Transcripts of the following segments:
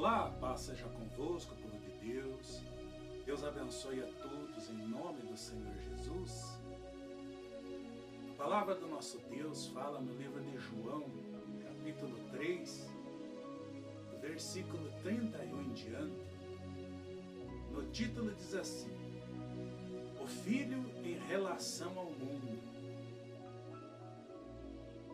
Olá, paz seja convosco, povo de Deus. Deus abençoe a todos em nome do Senhor Jesus. A palavra do nosso Deus fala no livro de João, capítulo 3, versículo 31 em diante. No título diz assim: O Filho em relação ao mundo.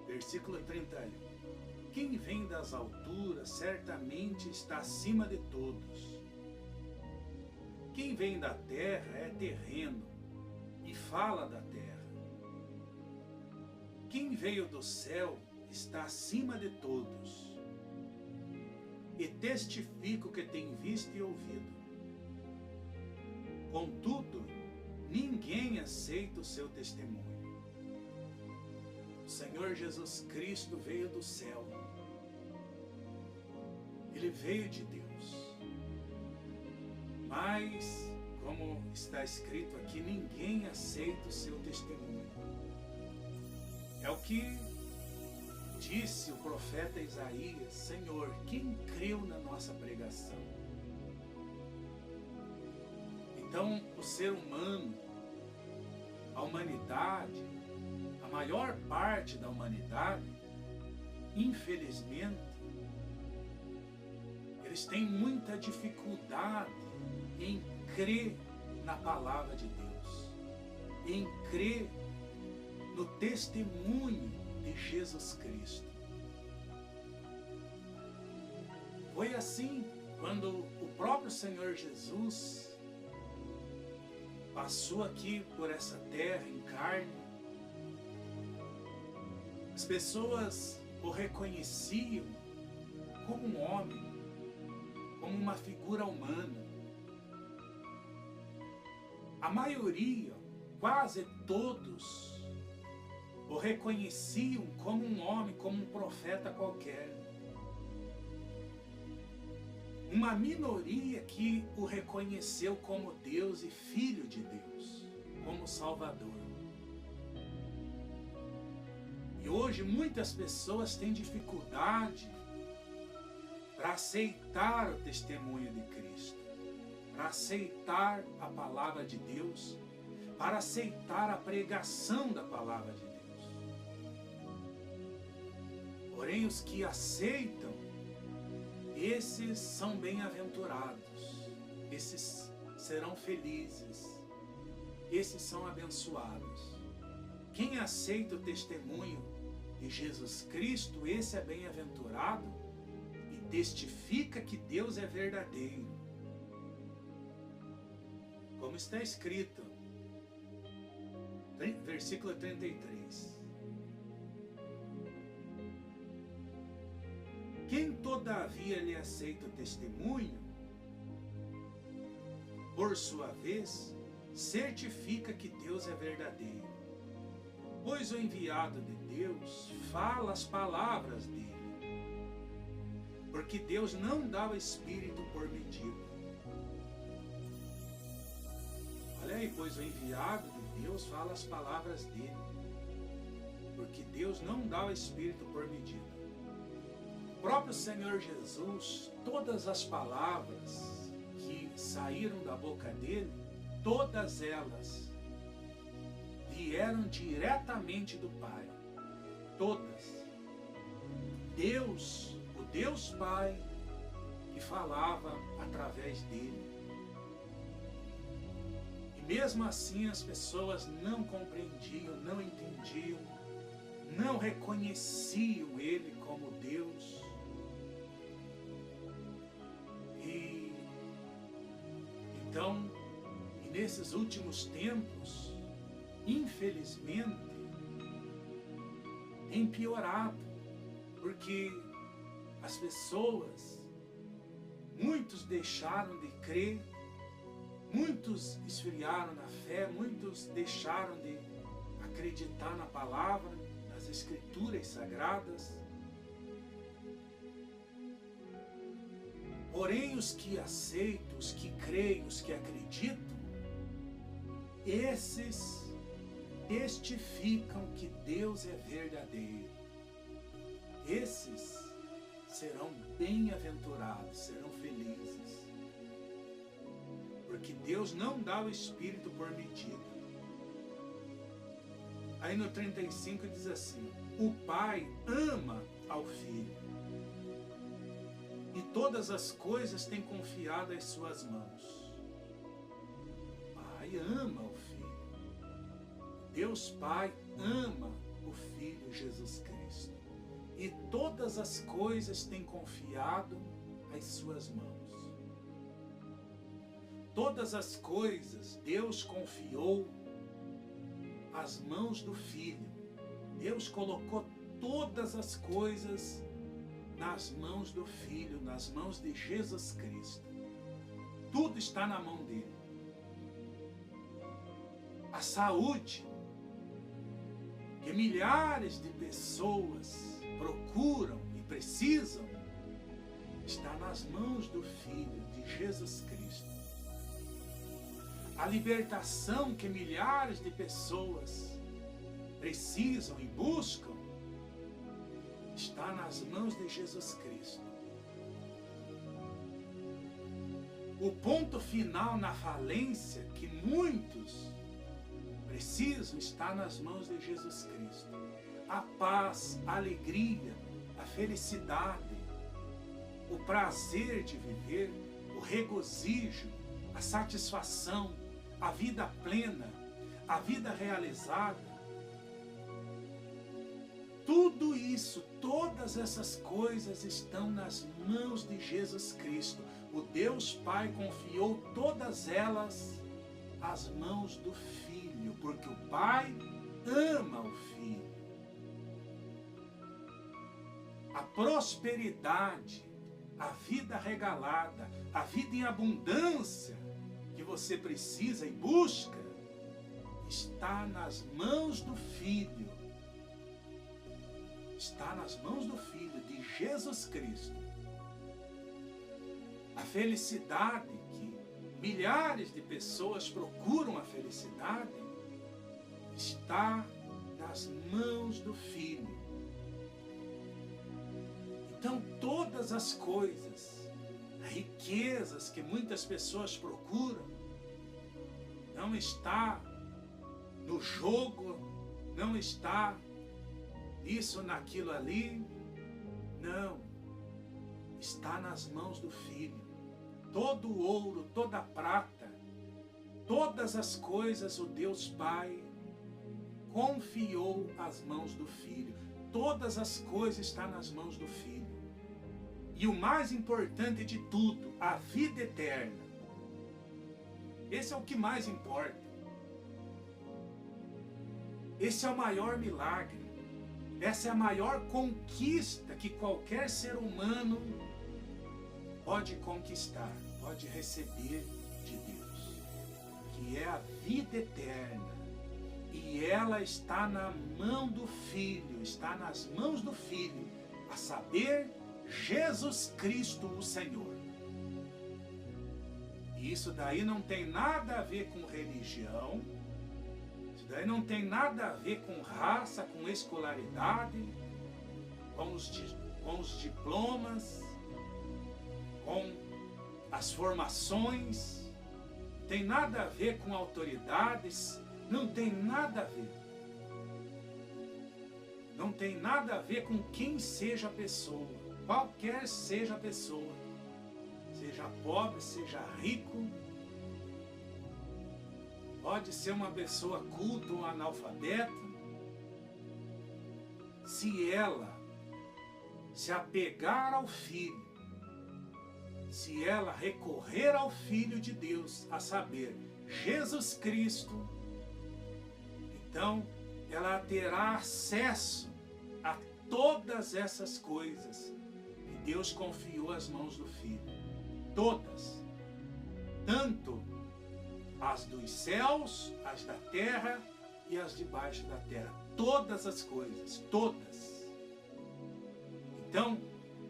Versículo 31. Quem vem das alturas certamente está acima de todos. Quem vem da terra é terreno e fala da terra. Quem veio do céu está acima de todos e testifica o que tem visto e ouvido. Contudo, ninguém aceita o seu testemunho. O Senhor Jesus Cristo veio do céu. Ele veio de Deus. Mas, como está escrito aqui, ninguém aceita o seu testemunho. É o que disse o profeta Isaías: Senhor, quem creu na nossa pregação? Então, o ser humano, a humanidade, a maior parte da humanidade, infelizmente, eles têm muita dificuldade em crer na palavra de Deus, em crer no testemunho de Jesus Cristo. Foi assim quando o próprio Senhor Jesus passou aqui por essa terra em carne. As pessoas o reconheciam como um homem, como uma figura humana. A maioria, quase todos, o reconheciam como um homem, como um profeta qualquer. Uma minoria que o reconheceu como Deus e Filho de Deus, como Salvador. E hoje muitas pessoas têm dificuldade para aceitar o testemunho de Cristo, para aceitar a palavra de Deus, para aceitar a pregação da palavra de Deus. Porém, os que aceitam, esses são bem-aventurados, esses serão felizes, esses são abençoados. Quem aceita o testemunho de Jesus Cristo, esse é bem-aventurado e testifica que Deus é verdadeiro. Como está escrito, versículo 33. Quem todavia lhe aceita o testemunho, por sua vez, certifica que Deus é verdadeiro. Pois o enviado de Deus fala as palavras dele, porque Deus não dá o Espírito por medida. Olha aí, pois o enviado de Deus fala as palavras dele, porque Deus não dá o Espírito por medida. O próprio Senhor Jesus, todas as palavras que saíram da boca dele, todas elas vieram diretamente do Pai. Todas. Deus, o Deus Pai, que falava através dele. E mesmo assim as pessoas não compreendiam, não entendiam, não reconheciam ele como Deus. E então, nesses últimos tempos, infelizmente, tem piorado, porque as pessoas, muitos deixaram de crer, muitos esfriaram na fé, muitos deixaram de acreditar na palavra, nas escrituras sagradas. Porém, os que aceitam, os que creem, os que acreditam, esses testificam que Deus é verdadeiro. Esses serão bem-aventurados, serão felizes. Porque Deus não dá o Espírito por medida. Aí no 35 diz assim: o Pai ama ao Filho, e todas as coisas tem confiado às suas mãos. O Pai ama o Filho. Deus Pai ama o Filho Jesus Cristo. E todas as coisas tem confiado às suas mãos. Todas as coisas Deus confiou às mãos do Filho. Deus colocou todas as coisas nas mãos do Filho, nas mãos de Jesus Cristo. Tudo está na mão dele. A saúde que milhares de pessoas procuram e precisam está nas mãos do Filho de Jesus Cristo. A libertação que milhares de pessoas precisam e buscam está nas mãos de Jesus Cristo. O ponto final na falência que muitos precisam está nas mãos de Jesus Cristo. A paz, a alegria, a felicidade, o prazer de viver, o regozijo, a satisfação, a vida plena, a vida realizada. Tudo isso, todas essas coisas estão nas mãos de Jesus Cristo. O Deus Pai confiou todas elas às mãos do Filho, porque o Pai ama o Filho. A prosperidade, a vida regalada, a vida em abundância que você precisa e busca, está nas mãos do Filho. Está nas mãos do Filho, de Jesus Cristo. A felicidade que milhares de pessoas procuram a felicidade, está nas mãos do Filho. Então todas as coisas, riquezas que muitas pessoas procuram, não está no jogo, não está isso, naquilo ali, não, está nas mãos do Filho. Todo o ouro, toda a prata, todas as coisas o Deus Pai confiou às mãos do Filho. Todas as coisas estão nas mãos do Filho. E o mais importante de tudo, a vida eterna. Esse é o que mais importa. Esse é o maior milagre. Essa é a maior conquista que qualquer ser humano pode conquistar, pode receber de Deus, que é a vida eterna. E ela está na mão do Filho, está nas mãos do Filho, a saber, Jesus Cristo o Senhor. E isso daí não tem nada a ver com religião, isso daí não tem nada a ver com raça, com escolaridade, com os diplomas, com as formações, tem nada a ver com autoridades, não tem nada a ver. Não tem nada a ver com quem seja a pessoa, qualquer seja a pessoa, seja pobre, seja rico, pode ser uma pessoa culta ou analfabeta, se ela se apegar ao Filho, se ela recorrer ao Filho de Deus, a saber, Jesus Cristo, então ela terá acesso a todas essas coisas que Deus confiou às mãos do Filho. Todas. Tanto as dos céus, as da terra e as debaixo da terra. Todas as coisas, todas. Então,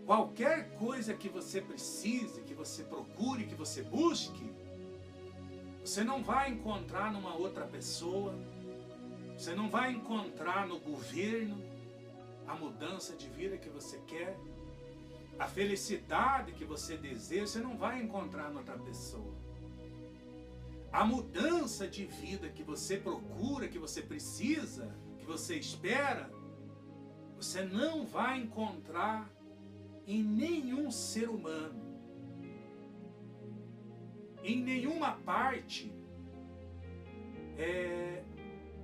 qualquer coisa que você precise, que você procure, que você busque, você não vai encontrar numa outra pessoa, você não vai encontrar no governo a mudança de vida que você quer, A felicidade que você deseja, você não vai encontrar noutra pessoa. A mudança de vida que você procura, que você precisa, que você espera, você não vai encontrar em nenhum ser humano. Em nenhuma parte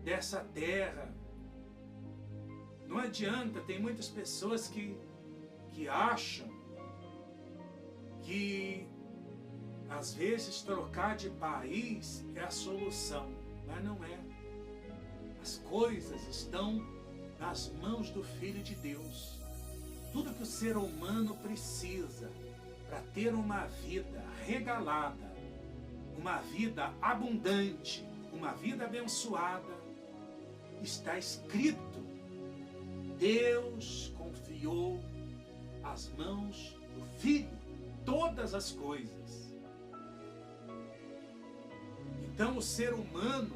dessa terra. Não adianta, tem muitas pessoas que acham que às vezes trocar de país é a solução, mas não é. As coisas estão nas mãos do Filho de Deus. Tudo que o ser humano precisa para ter uma vida regalada, uma vida abundante, uma vida abençoada, está escrito. Deus confiou às mãos do Filho todas as coisas. Então o ser humano,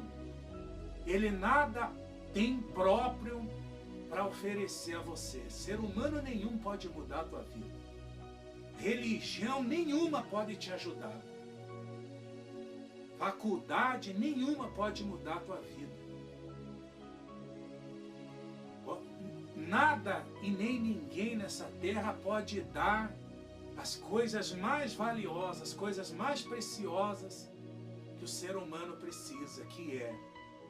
ele nada tem próprio para oferecer a você. Ser humano nenhum pode mudar a tua vida. Religião nenhuma pode te ajudar. Faculdade nenhuma pode mudar a tua vida. Nada e nem ninguém nessa terra pode dar as coisas mais valiosas, as coisas mais preciosas que o ser humano precisa, que é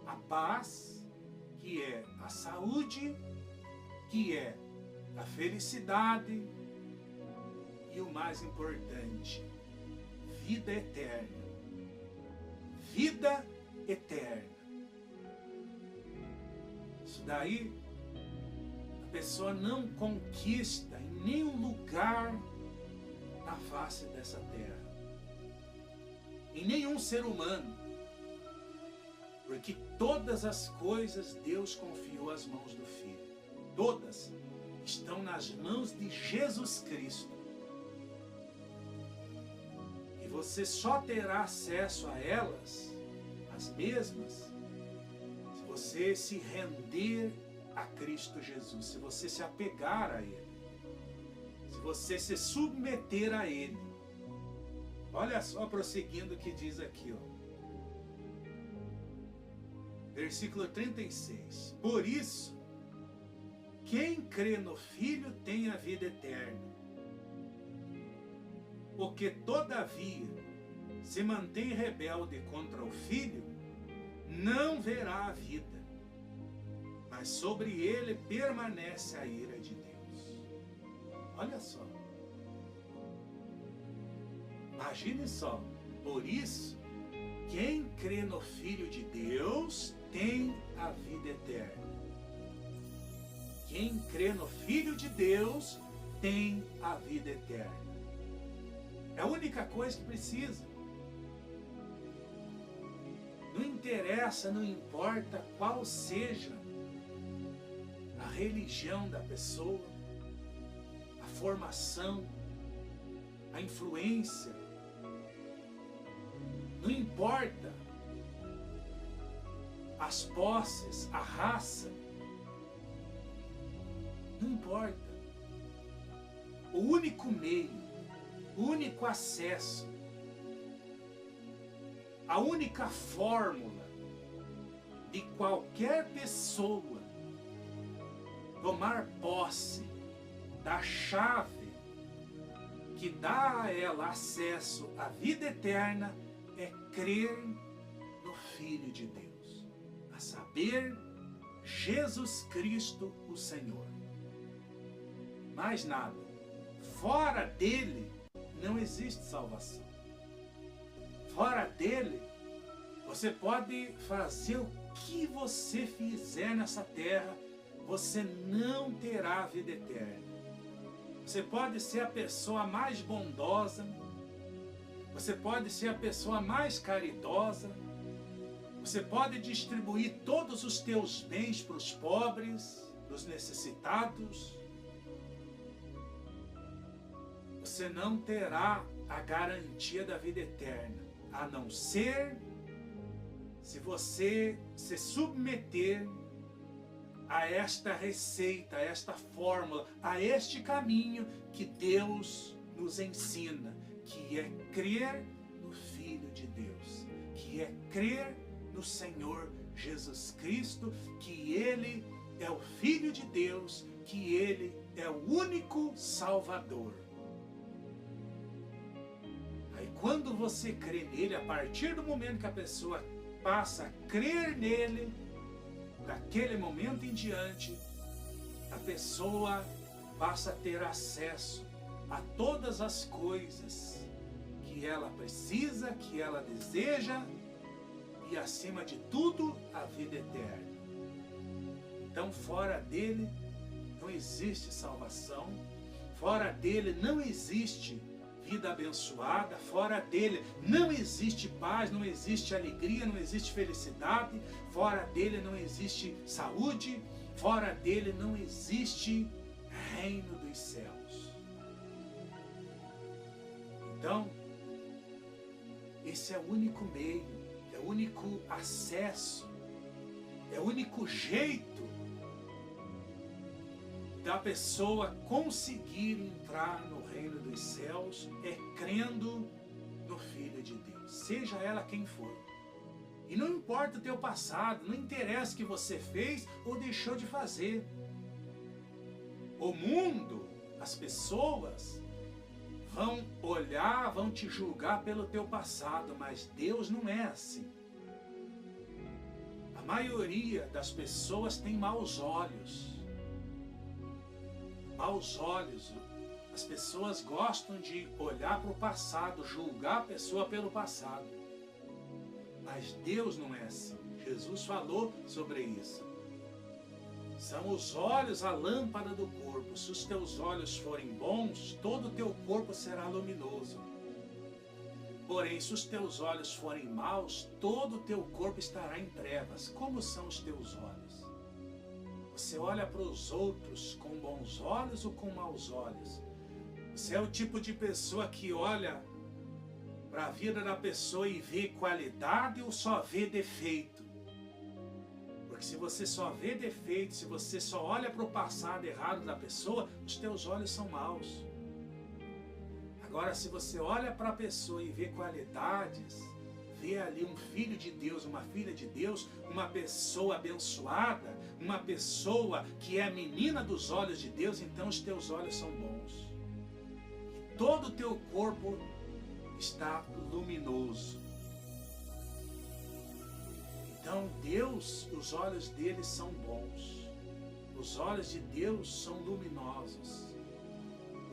a paz, que é a saúde, que é a felicidade e o mais importante, vida eterna. Vida eterna. Isso daí a pessoa não conquista em nenhum lugar na face dessa terra. Em nenhum ser humano. Porque todas as coisas Deus confiou às mãos do Filho. Todas estão nas mãos de Jesus Cristo. E você só terá acesso a elas, as mesmas, se você se render a Cristo Jesus, se você se apegar a Ele, se você se submeter a Ele. Olha só, prosseguindo o que diz aqui, ó. Versículo 36. Por isso, quem crê no Filho tem a vida eterna. O que todavia se mantém rebelde contra o Filho, não verá a vida, mas sobre ele permanece a ira de Deus. Olha só. Imagine só. Por isso, quem crê no Filho de Deus tem a vida eterna. Quem crê no Filho de Deus tem a vida eterna. É a única coisa que precisa. Não interessa, não importa qual seja a religião da pessoa, a formação, a influência. Não importa as posses, a raça. Não importa. O único meio, o único acesso, a única fórmula de qualquer pessoa tomar posse da chave que dá a ela acesso à vida eterna é crer no Filho de Deus, a saber, Jesus Cristo o Senhor. Mais nada. Fora dele não existe salvação. Fora dele, você pode fazer o que você fizer nessa terra, você não terá vida eterna. Você pode ser a pessoa mais bondosa, você pode ser a pessoa mais caridosa, você pode distribuir todos os teus bens para os pobres, para os necessitados. Você não terá a garantia da vida eterna, a não ser se você se submeter a esta receita, a esta fórmula, a este caminho que Deus nos ensina, que é crer no Filho de Deus, que é crer no Senhor Jesus Cristo, que Ele é o Filho de Deus, que Ele é o único Salvador. Aí quando você crê nele, a partir do momento que a pessoa passa a crer nele, daquele momento em diante, a pessoa passa a ter acesso a todas as coisas que ela precisa, que ela deseja, e acima de tudo, a vida eterna. Então, fora dele não existe salvação, fora dele não existe vida abençoada, fora dele não existe paz, não existe alegria, não existe felicidade, fora dele não existe saúde, fora dele não existe reino dos céus. Então, esse é o único meio, é o único acesso, é o único jeito da pessoa conseguir entrar no reino dos céus, é crendo no Filho de Deus, seja ela quem for. E não importa o teu passado, não interessa o que você fez ou deixou de fazer. O mundo, as pessoas vão olhar, vão te julgar pelo teu passado, mas Deus não é assim. A maioria das pessoas tem maus olhos. Maus olhos. As pessoas gostam de olhar para o passado, julgar a pessoa pelo passado. Mas Deus não é assim. Jesus falou sobre isso. São os olhos a lâmpada do corpo. Se os teus olhos forem bons, todo o teu corpo será luminoso. Porém, se os teus olhos forem maus, todo o teu corpo estará em trevas. Como são os teus olhos? Você olha para os outros com bons olhos ou com maus olhos? Você é o tipo de pessoa que olha para a vida da pessoa e vê qualidade ou só vê defeito? Porque se você só vê defeito, se você só olha para o passado errado da pessoa, os teus olhos são maus. Agora, se você olha para a pessoa e vê qualidades, vê ali um filho de Deus, uma filha de Deus, uma pessoa abençoada, uma pessoa que é a menina dos olhos de Deus, então os teus olhos são bons. E todo o teu corpo está luminoso. Então Deus, os olhos dele são bons. Os olhos de Deus são luminosos.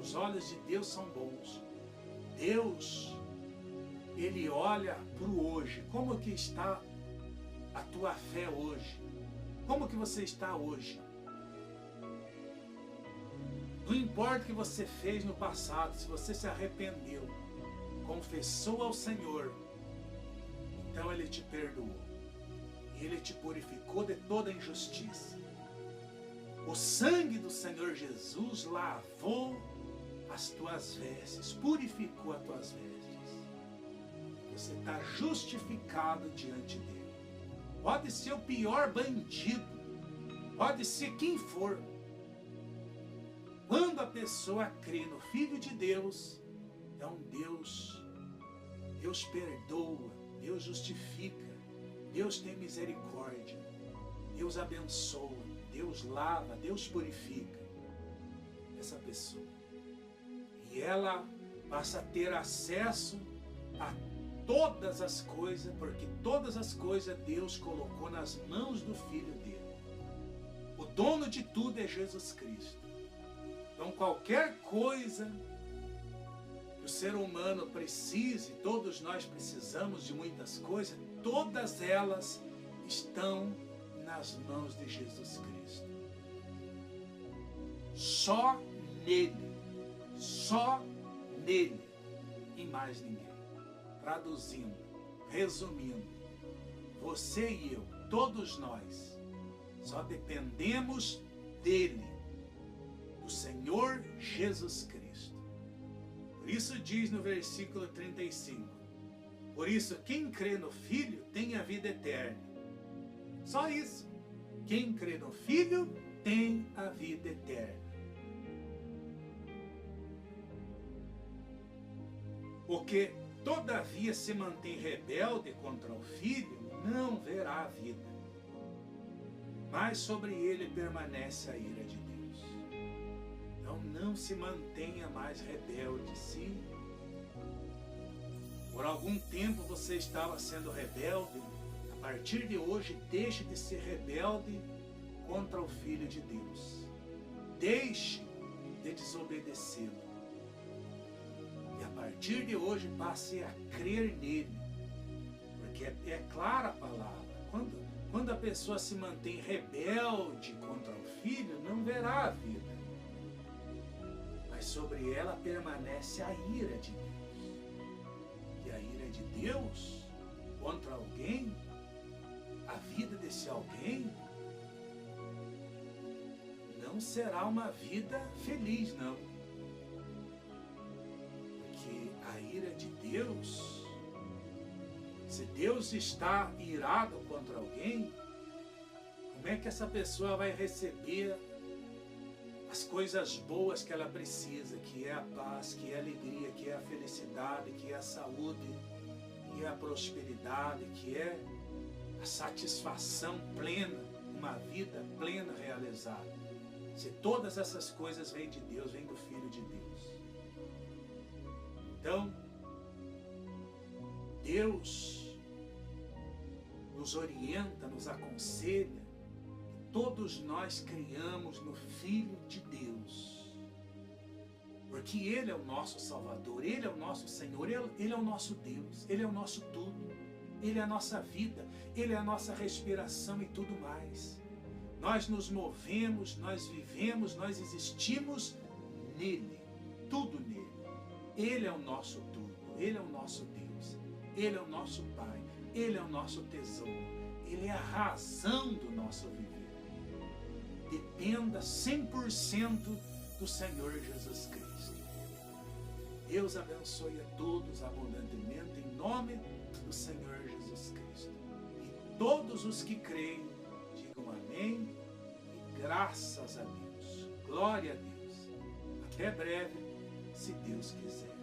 Os olhos de Deus são bons. Deus, Ele olha para o hoje. Como que está a tua fé hoje? Como que você está hoje? Não importa o que você fez no passado, se você se arrependeu, confessou ao Senhor, então Ele te perdoou. E Ele te purificou de toda injustiça. O sangue do Senhor Jesus lavou as tuas vestes, purificou as tuas vestes. Você está justificado diante dele. Pode ser o pior bandido, pode ser quem for. Quando a pessoa crê no Filho de Deus, é um Deus perdoa, Deus justifica, Deus tem misericórdia, Deus abençoa, Deus lava, Deus purifica essa pessoa. E ela passa a ter acesso a todas as coisas, porque todas as coisas Deus colocou nas mãos do Filho dele. O dono de tudo é Jesus Cristo. Então qualquer coisa que o ser humano precise, todos nós precisamos de muitas coisas, todas elas estão nas mãos de Jesus Cristo. Só nele e mais ninguém. Traduzindo, resumindo, você e eu, todos nós, só dependemos dele, do Senhor Jesus Cristo. Por isso diz no versículo 35, por isso quem crê no Filho tem a vida eterna. Só isso. Quem crê no Filho tem a vida eterna. O que todavia se mantém rebelde contra o Filho não verá a vida, mas sobre ele permanece a ira de Deus. Então não se mantenha mais rebelde. Se por algum tempo você estava sendo rebelde, a partir de hoje deixe de ser rebelde contra o Filho de Deus. Deixe de desobedecê-lo. E a partir de hoje passe a crer nele. Porque é clara a palavra. Quando a pessoa se mantém rebelde contra o Filho, não verá a vida. Mas sobre ela permanece a ira de Deus. E a ira de Deus contra alguém, a vida desse alguém, não será uma vida feliz, não. Porque a ira de Deus, se Deus está irado contra alguém, como é que essa pessoa vai receber as coisas boas que ela precisa, que é a paz, que é a alegria, que é a felicidade, que é a saúde, que é a prosperidade, que é a satisfação plena, uma vida plena realizada? Se todas essas coisas vêm de Deus, vêm do Filho de Deus. Então, Deus nos orienta, nos aconselha, que todos nós criamos no Filho de Deus. Porque Ele é o nosso Salvador, Ele é o nosso Senhor, Ele é o nosso Deus, Ele é o nosso tudo, Ele é a nossa vida, Ele é a nossa respiração e tudo mais. Nós nos movemos, nós vivemos, nós existimos nele, tudo nele. Ele é o nosso tudo, Ele é o nosso Deus, Ele é o nosso Pai, Ele é o nosso tesouro, Ele é a razão do nosso viver. Dependa 100% do Senhor Jesus Cristo. Deus abençoe a todos abundantemente em nome do Senhor Jesus Cristo. E todos os que creem, digam amém e graças a Deus. Glória a Deus. Até breve, se Deus quiser.